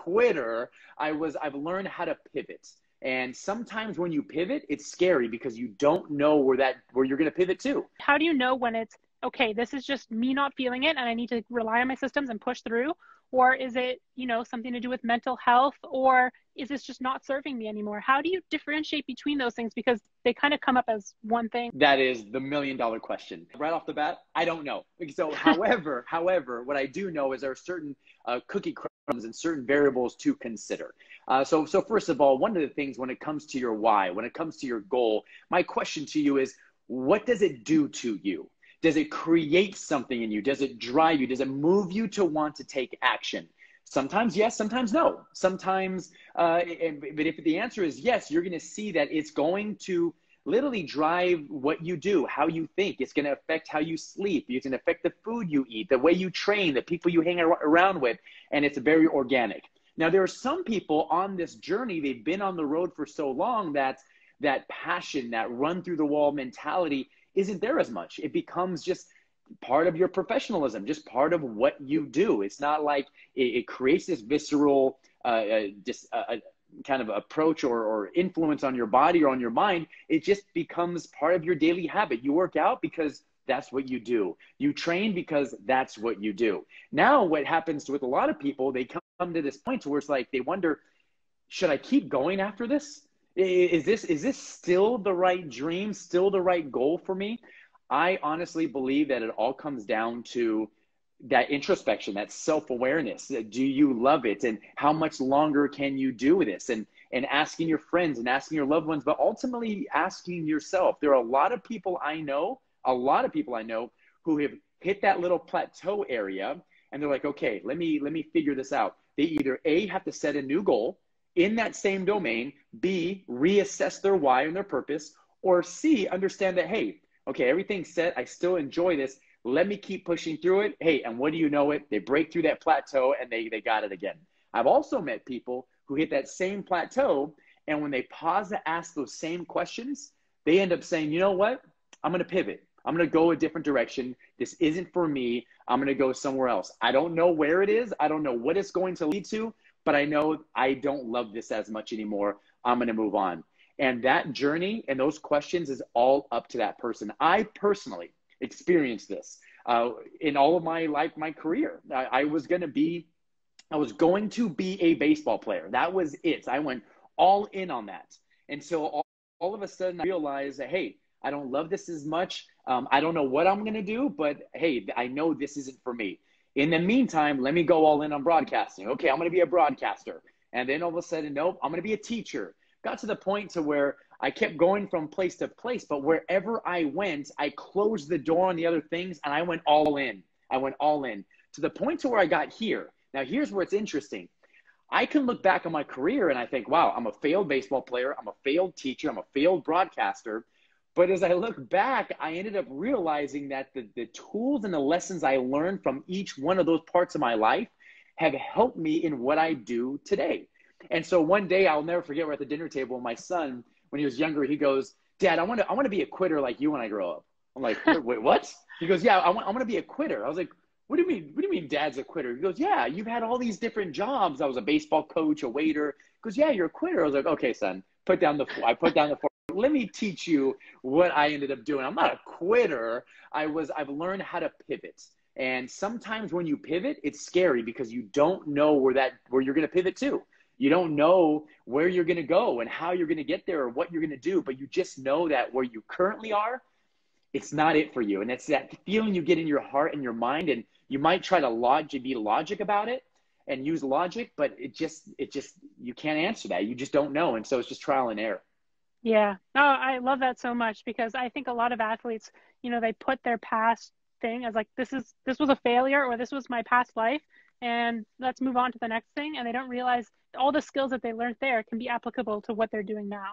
quitter. I've learned how to pivot. And sometimes when you pivot, it's scary because you don't know where you're going to pivot to. How do you know when it's, okay, this is just me not feeling it and I need to rely on my systems and push through? Or is it, something to do with mental health? Or is this just not serving me anymore? How do you differentiate between those things? Because they kind of come up as one thing. That is the $1,000,000 question. Right off the bat, I don't know. So however, what I do know is there are certain cookie crumbs and certain variables to consider. So first of all, one of the things when it comes to your why, when it comes to your goal, my question to you is, what does it do to you? Does it create something in you? Does it drive you? Does it move you to want to take action? Sometimes yes, sometimes no. Sometimes, but if the answer is yes, you're going to see that it's going to literally drive what you do, how you think. It's going to affect how you sleep. It's going to affect the food you eat, the way you train, the people you hang around with, and it's very organic. Now, there are some people on this journey, they've been on the road for so long that passion, that run through the wall mentality isn't there as much. It becomes just part of your professionalism, just part of what you do. It's not like it creates this visceral, kind of approach or influence on your body or on your mind. It just becomes part of your daily habit. You work out because that's what you do. You train because that's what you do. Now, what happens with a lot of people, they come to this point where it's like they wonder, should I keep going after this? Is this still the right dream, still the right goal for me? I honestly believe that it all comes down to that introspection, that self-awareness. Do you love it? And how much longer can you do this? And asking your friends and asking your loved ones, but ultimately asking yourself. There are a lot of people I know who have hit that little plateau area and they're like, okay, let me figure this out. They either A, have to set a new goal in that same domain, B, reassess their why and their purpose, or C, understand that, hey, okay, everything's set. I still enjoy this. Let me keep pushing through it. Hey, and what do you know it? They break through that plateau and they got it again. I've also met people who hit that same plateau, and when they pause to ask those same questions, they end up saying, you know what? I'm going to pivot. I'm going to go a different direction. This isn't for me. I'm going to go somewhere else. I don't know where it is. I don't know what it's going to lead to, but I know I don't love this as much anymore. I'm going to move on. And that journey and those questions is all up to that person. I personally experienced this in all of my life, my career. I was going to be a baseball player. That was it. I went all in on that. And so all of a sudden I realized that, hey, I don't love this as much. I don't know what I'm going to do, but hey, I know this isn't for me. In the meantime, let me go all in on broadcasting. Okay, I'm going to be a broadcaster. And then all of a sudden, nope, I'm going to be a teacher. Got to the point to where I kept going from place to place, but wherever I went, I closed the door on the other things and I went all in. To the point to where I got here. Now, here's where it's interesting. I can look back on my career and I think, wow, I'm a failed baseball player. I'm a failed teacher. I'm a failed broadcaster. But as I look back, I ended up realizing that the tools and the lessons I learned from each one of those parts of my life have helped me in what I do today. And so one day, I'll never forget, we're at the dinner table, and my son, when he was younger, he goes, Dad, I want to be a quitter like you when I grow up. I'm like, wait, what? He goes, yeah, I want to be a quitter. I was like, what do you mean Dad's a quitter? He goes, yeah, you've had all these different jobs. I was a baseball coach, a waiter. He goes, yeah, you're a quitter. I was like, okay, son, I put down the fork. Let me teach you what I ended up doing. I'm not a quitter. I've learned how to pivot. And sometimes when you pivot, it's scary because you don't know where you're going to pivot to. You don't know where you're going to go and how you're going to get there or what you're going to do, but you just know that where you currently are, it's not it for you. And it's that feeling you get in your heart and your mind, and you might try to be logic about it and use logic, but it just, you can't answer that. You just don't know. And so it's just trial and error. Yeah. Oh, I love that so much because I think a lot of athletes, they put their past thing as like, this was a failure or this was my past life and let's move on to the next thing. And they don't realize all the skills that they learned there can be applicable to what they're doing now.